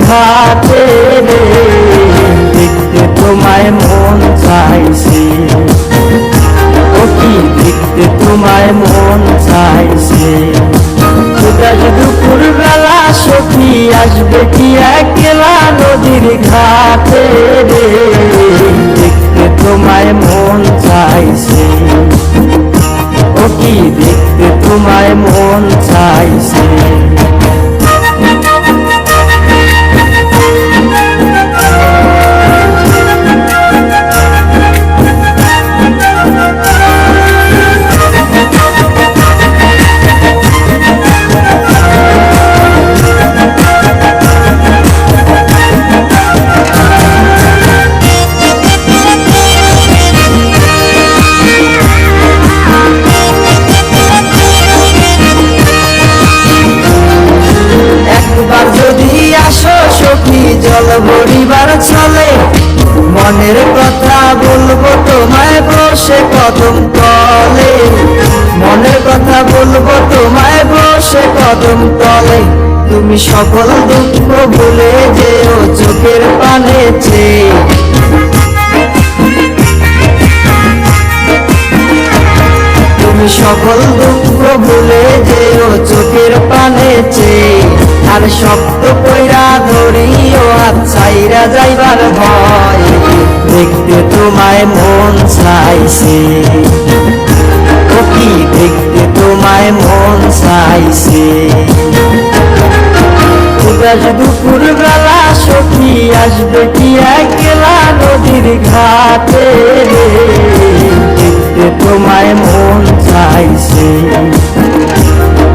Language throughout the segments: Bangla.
ঘাটে রে, দেখতে তোমায় মন চাইছে। ও কি দেখতে তোমায় মন চাইছে। উদাস দুপুর বেলা সখী আসবে কি একলা নদীর ঘাটে রে, দেখতে তোমায় মন চাইছে। ও কি দেখতে তোমায় মন চাইছে। জল ভরিবার চলে মনের কথা বলবো তোমায় বসে কদম তলে, মনের কথা বলবো তোমায় বসে কদম তলে। তুমি সকল দুঃখ ভুলে যেও চোখের পানে চেয়ে, তুমি সকল দুঃখ ভুলে যেও চোখের পানে চেয়ে। আর শক্ত কইরা ধরিও হাত ছাইরা যাইবার ভয়, দেখতে তোমায় মন চাইছে। ও কি দেখতে তোমায় মন চাইছে। উদাস দুপুর বেলা সখী আসবে কি একলা নদীর ঘাটে রে, দেখতে তোমায় মন চাইছে।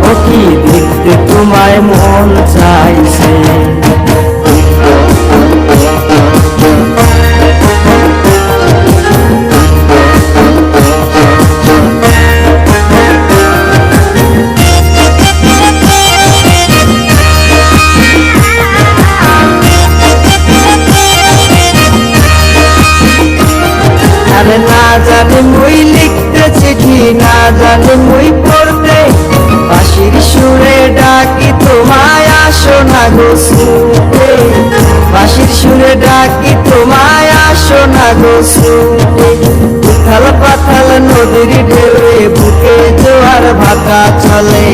ও কি দেখতে তোমায় মন চাইছে। আরে না জানি মুই লিখতে চিঠি, না জানি মুই পড়তে, বাঁশির সুরে ডাকি তোমায় আসো না গো শুতে, বাঁশির সুরে ডাকি তোমায় আসো না গো শুতে। উথাল পাথাল নদীর ঢেউয়ে বুকে জোয়ার ভাটা চলে,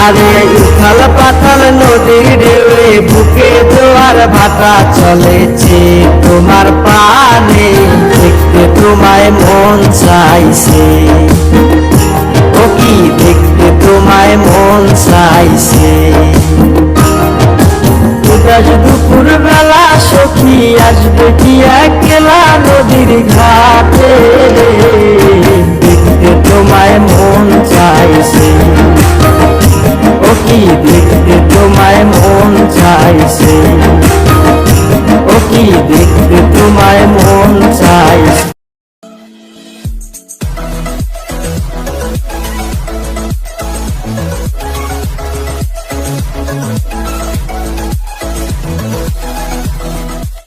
আরে উথাল পাথাল নদীর ঢেউয়ে বুকে জোয়ার ভাটা চলেছে তোমার পানে, দেখতে তোমায় মন চাইছে। ও কি দেখতে তোমায় মন চাইছে। উদাস দুপুর বেলা সখী আসবে কি একলা নদীর ঘাটে রে, দেখতে তোমায় মন চাইছে। ও কি দেখতে তোমায় মন চাইছে। ও কি দেখতে তোমায় মন চাইছে।